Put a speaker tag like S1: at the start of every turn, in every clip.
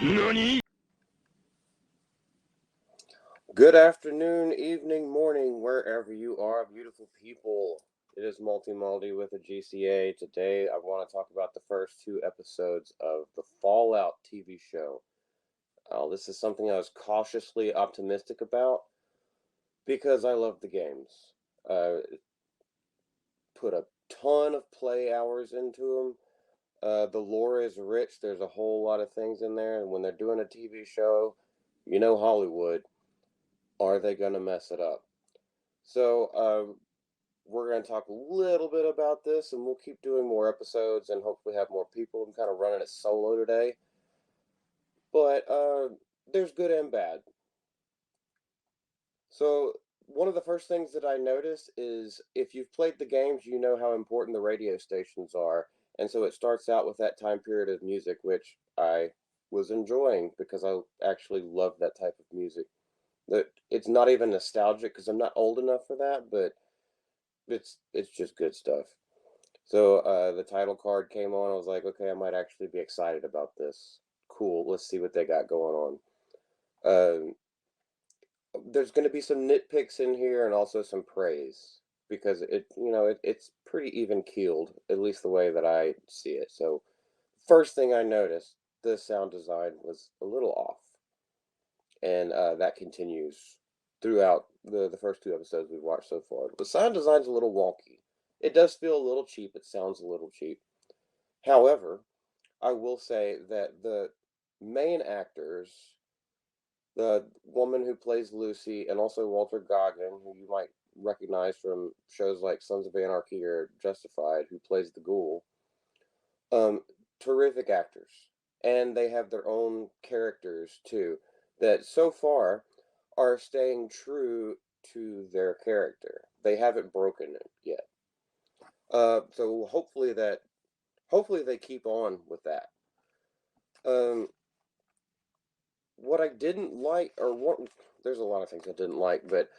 S1: NANI?
S2: Good afternoon, evening, morning, wherever you are, beautiful people. It is Multi with a GCA. Today, I want to talk about the first two episodes of the Fallout TV show. This is something I was cautiously optimistic about because I love the games. Put a ton of play hours into them. The lore is rich. There's a whole lot of things in there, and when they're doing a TV show, you know Hollywood. Are they going to mess it up? So, we're going to talk a little bit about this, and we'll keep doing more episodes and hopefully have more people. I'm kind of running it solo today. But there's good and bad. So, one of the first things that I noticed is if you've played the games, you know how important the radio stations are. And so it starts out with that time period of music, which I was enjoying because I actually love that type of music. It's not even nostalgic because I'm not old enough for that, but it's just good stuff. So the title card came on. I was like, okay, I might actually be excited about this. Cool. Let's see what they got going on. There's going to be some nitpicks in here and also some praise because it's pretty even keeled, at least the way that I see it. So first thing I noticed, the sound design was a little off, and that continues throughout the first two episodes we've watched so far. The sound design's a little wonky. It does feel a little cheap. It sounds a little cheap. However, I will say that the main actors, the woman who plays Lucy, and also Walter Goggin, who you might recognize from shows like Sons of Anarchy or Justified, who plays the Ghoul, um, terrific actors. And they have their own characters too, that so far are staying true to their character. They haven't broken it yet. So hopefully they keep on with that. Um, what I didn't like, or what, there's a lot of things I didn't like, but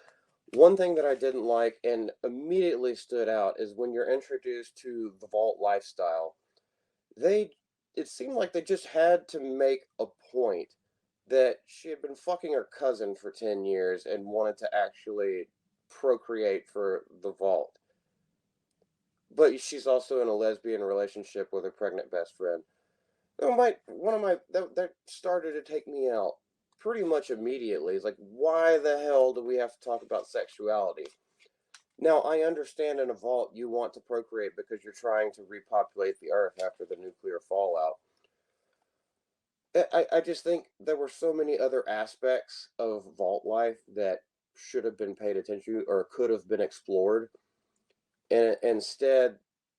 S2: one thing that I didn't like and immediately stood out is when you're introduced to the vault lifestyle, they, it seemed like they just had to make a point that she had been fucking her cousin for 10 years and wanted to actually procreate for the vault. But she's also in a lesbian relationship with her pregnant best friend. That started to take me out pretty much immediately. It's like, why the hell do we have to talk about sexuality? Now, I understand in a vault you want to procreate because you're trying to repopulate the earth after the nuclear fallout. I just think there were so many other aspects of vault life that should have been paid attention to or could have been explored. And instead,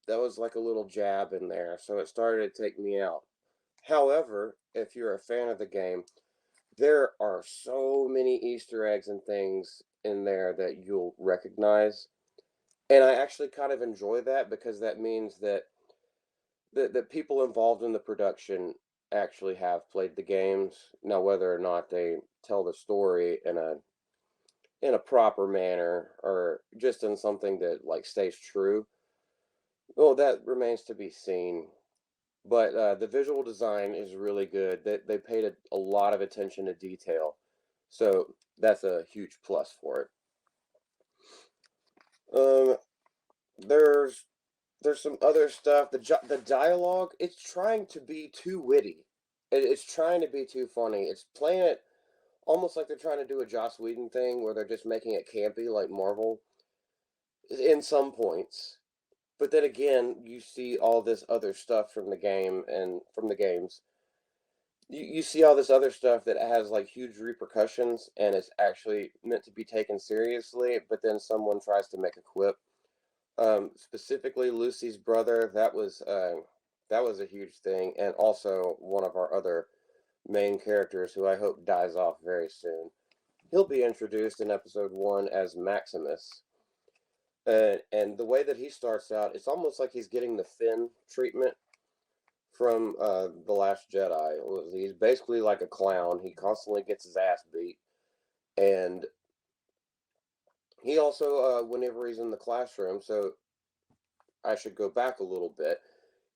S2: that was like a little jab in there. So it started to take me out. However, if you're a fan of the game, there are so many Easter eggs and things in there that you'll recognize. And I actually kind of enjoy that because that means that people involved in the production actually have played the games. Now, whether or not they tell the story in a proper manner or just in something that like stays true, well, that remains to be seen. But the visual design is really good. They paid a lot of attention to detail, so that's a huge plus for it. There's some other stuff. The dialogue, it's trying to be too witty. It's trying to be too funny. It's playing it almost like they're trying to do a Joss Whedon thing where they're just making it campy like Marvel in some points. But then again, you see all this other stuff from the game and from the games. You see all this other stuff that has like huge repercussions and it's actually meant to be taken seriously, but then someone tries to make a quip. Specifically, Lucy's brother. That was a huge thing, and also one of our other main characters, who I hope dies off very soon. He'll be introduced in episode one as Maximus, and the way that he starts out, it's almost like he's getting the Finn treatment from the Last Jedi. He's basically like a clown. He constantly gets his ass beat, and he also, whenever he's in the classroom, so I should go back a little bit.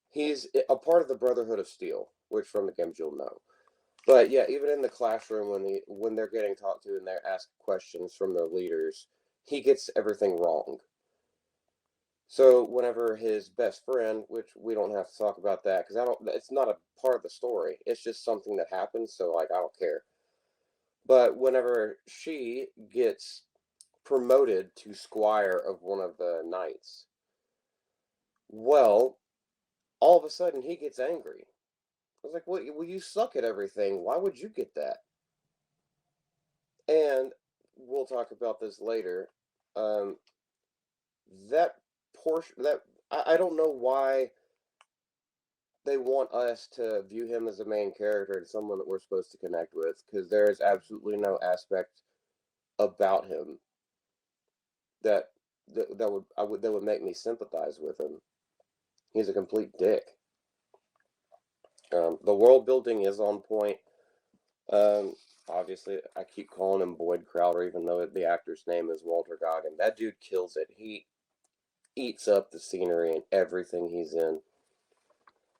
S2: He's a part of the Brotherhood of Steel, which from the games you'll know. But yeah, even in the classroom when they're getting talked to and they're asked questions from their leaders, he gets everything wrong. So whenever his best friend, which we don't have to talk about that because I don't, it's not a part of the story. It's just something that happens. So like I don't care. But whenever she gets promoted to squire of one of the knights, well, all of a sudden he gets angry. I was like, well, you suck at everything. Why would you get that? And we'll talk about this later. Um, that portion that I don't know why they want us to view him as a main character and someone that we're supposed to connect with because there is absolutely no aspect about him that that would make me sympathize with him. He's a complete dick. The world building is on point. Um, Obviously, I keep calling him Boyd Crowder, even though the actor's name is Walter Goggin. That dude kills it. He eats up the scenery and everything he's in.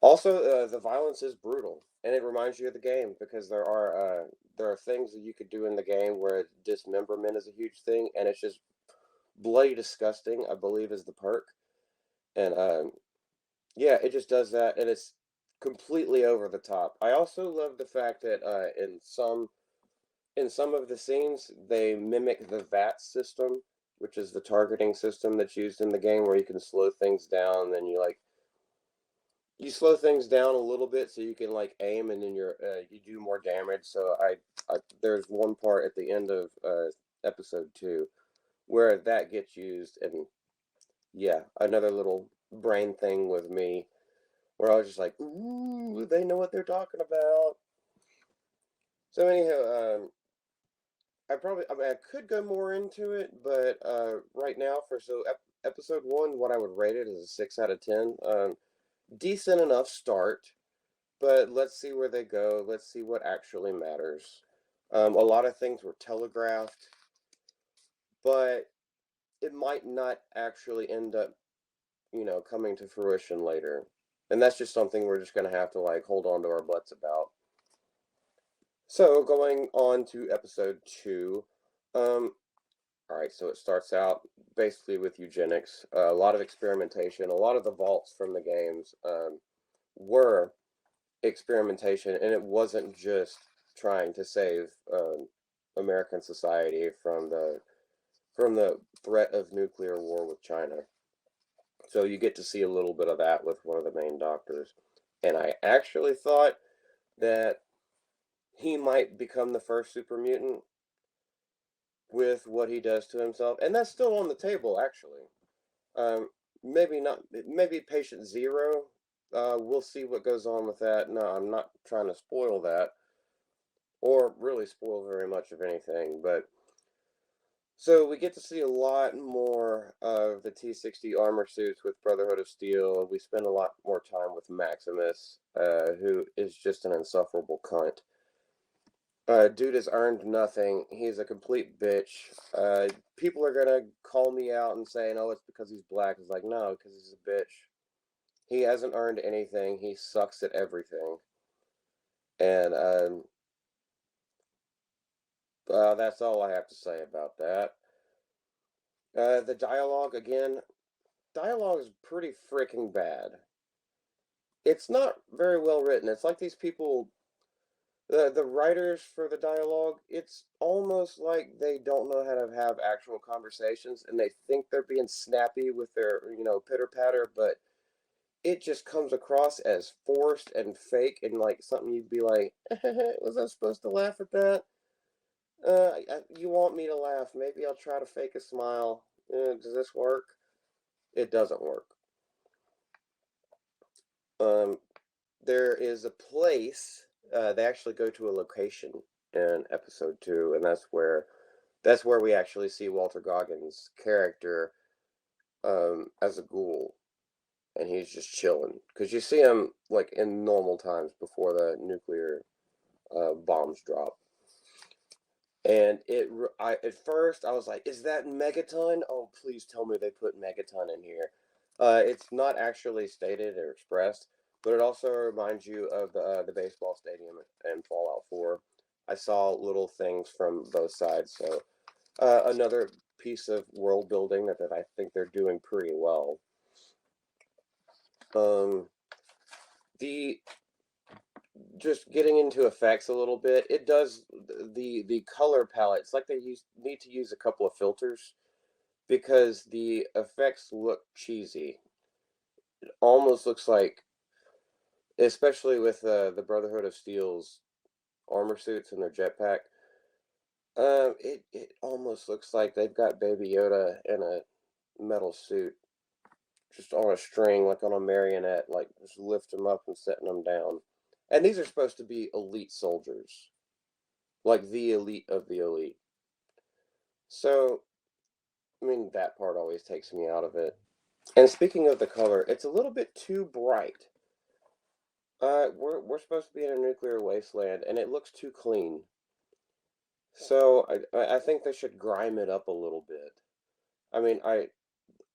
S2: Also, the violence is brutal, and it reminds you of the game because there are things that you could do in the game where dismemberment is a huge thing, and it's just bloody disgusting. I believe is the perk, and yeah, it just does that, and it's completely over the top. I also love the fact that in some of the scenes they mimic the VAT system, which is the targeting system that's used in the game, where you can slow things down, and then you slow things down a little bit so you can like aim and then you do more damage. So there's one part at the end of episode 2 where that gets used, and yeah, another little brain thing with me where I was just like, ooh, they know what they're talking about. So anyhow, I mean, I could go more into it, but right now episode 1, what I would rate it is a 6 out of 10. Decent enough start. But let's see where they go. Let's see what actually matters. A lot of things were telegraphed, but it might not actually end up, coming to fruition later. And that's just something we're just going to have to like hold on to our butts about. So going on to episode 2. All right, so it starts out basically with eugenics, a lot of experimentation. A lot of the vaults from the games were experimentation, and it wasn't just trying to save American society from the threat of nuclear war with China. So you get to see a little bit of that with one of the main doctors, and I actually thought that he might become the first super mutant with what he does to himself, and that's still on the table actually. Um, Maybe not. Maybe patient zero. We'll see what goes on with that. No, I'm not trying to spoil that or really spoil very much of anything. But so we get to see a lot more of the T-60 armor suits with Brotherhood of Steel. We spend a lot more time with Maximus, who is just an insufferable cunt. Dude has earned nothing. He's a complete bitch. People are gonna call me out and say, "No, it's because he's black." It's like, no, because he's a bitch. He hasn't earned anything. He sucks at everything. And that's all I have to say about that. The dialogue, again, dialogue is pretty freaking bad. It's not very well written. It's like these people, the writers for the dialogue, it's almost like they don't know how to have actual conversations and they think they're being snappy with their, pitter patter, but it just comes across as forced and fake and like something you'd be like, was I supposed to laugh at that? You want me to laugh? Maybe I'll try to fake a smile. Does this work? It doesn't work. Um, there is a place. They actually go to a location in episode 2, and that's where we actually see Walter Goggins' character as a ghoul, and he's just chilling because you see him like in normal times before the nuclear bombs drop. And at first I was like, "Is that Megaton? Oh, please tell me they put Megaton in here." It's not actually stated or expressed, but it also reminds you of the baseball stadium in Fallout 4. I saw little things from both sides, so another piece of world building that I think they're doing pretty well. Um, the just getting into effects a little bit, it does the color palette. It's like need to use a couple of filters because the effects look cheesy. It almost looks like, especially with the Brotherhood of Steel's armor suits and their jetpack. It almost looks like they've got Baby Yoda in a metal suit, just on a string, like on a marionette, like just lift them up and setting them down. And these are supposed to be elite soldiers, like the elite of the elite. So, I mean, that part always takes me out of it. And speaking of the color, it's a little bit too bright. We're supposed to be in a nuclear wasteland, and it looks too clean. So I think they should grime it up a little bit. I mean, I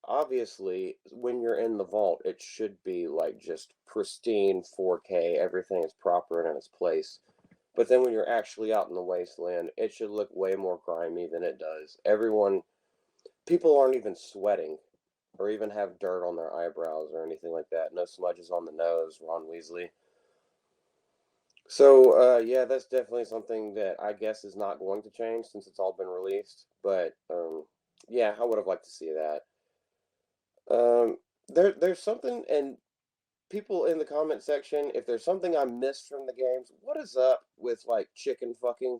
S2: obviously when you're in the vault, it should be like just pristine 4K, everything is proper and in its place. But then when you're actually out in the wasteland, it should look way more grimy than it does. People aren't even sweating or even have dirt on their eyebrows or anything like that. No smudges on the nose, Ron Weasley. So, yeah, that's definitely something that I guess is not going to change since it's all been released. But, yeah, I would have liked to see that. There's something, and people in the comment section, if there's something I missed from the games, what is up with like chicken fucking?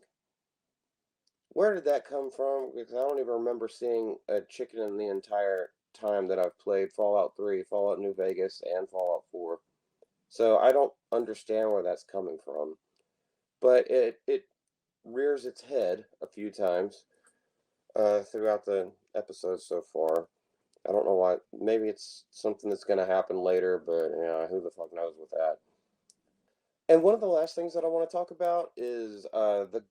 S2: Where did that come from? Because I don't even remember seeing a chicken in the entire time that I've played Fallout 3, Fallout New Vegas, and Fallout 4. So I don't understand where that's coming from. But it rears its head a few times throughout the episodes so far. I don't know why. Maybe it's something that's going to happen later, but yeah, who the fuck knows with that. And one of the last things that I want to talk about is the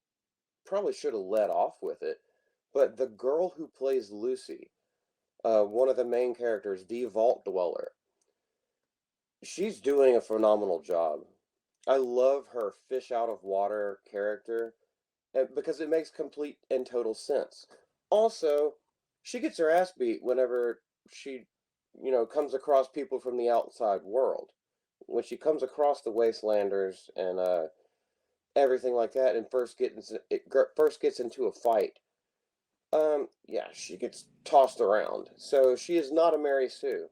S2: probably should have led off with it, but the girl who plays Lucy, one of the main characters, the Vault Dweller, she's doing a phenomenal job. I love her fish out of water character because it makes complete and total sense. Also, she gets her ass beat whenever she, comes across people from the outside world. When she comes across the Wastelanders and everything like that, and first gets into a fight, yeah, she gets tossed around. So she is not a Mary Sue,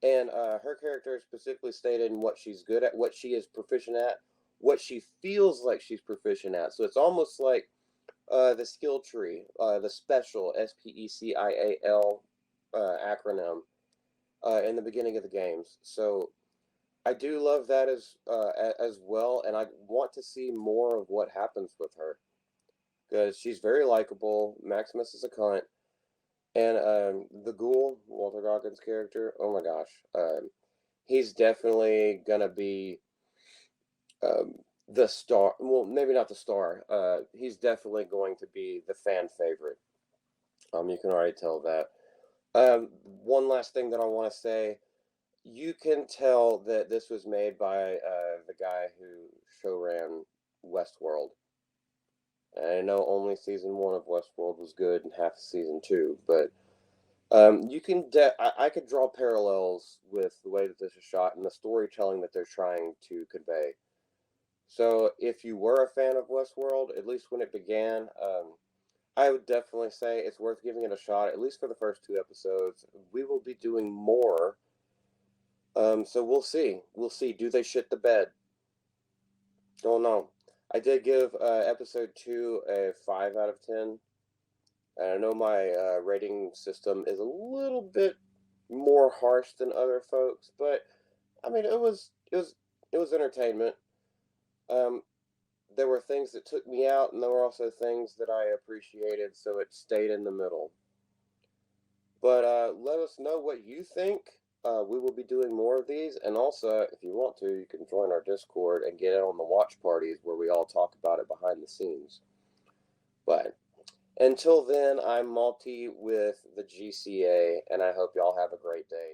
S2: and her character is specifically stated in what she's good at, what she is proficient at, what she feels like she's proficient at. So it's almost like the skill tree, the special SPECIAL acronym in the beginning of the games. So I do love that as well, and I want to see more of what happens with her because she's very likable. Maximus is a cunt, and the ghoul, Walter Goggins' character. Oh my gosh, he's definitely gonna be um, the star. Well, maybe not the star. He's definitely going to be the fan favorite. You can already tell that. One last thing that I want to say. You can tell that this was made by the guy who show ran Westworld. And I know only season one of Westworld was good and half of season two, but you can. I could draw parallels with the way that this is shot and the storytelling that they're trying to convey. So, if you were a fan of Westworld, at least when it began, I would definitely say it's worth giving it a shot, at least for the first two episodes. We will be doing more. So we'll see. We'll see. Do they shit the bed? Don't know. I did give episode 2 a 5 out of 10. And I know my rating system is a little bit more harsh than other folks, but I mean it was entertainment. Um, there were things that took me out, and there were also things that I appreciated, so it stayed in the middle. But let us know what you think. We will be doing more of these, and also, if you want to, you can join our Discord and get in on the watch parties where we all talk about it behind the scenes. But until then, I'm Malty with the GCA, and I hope y'all have a great day.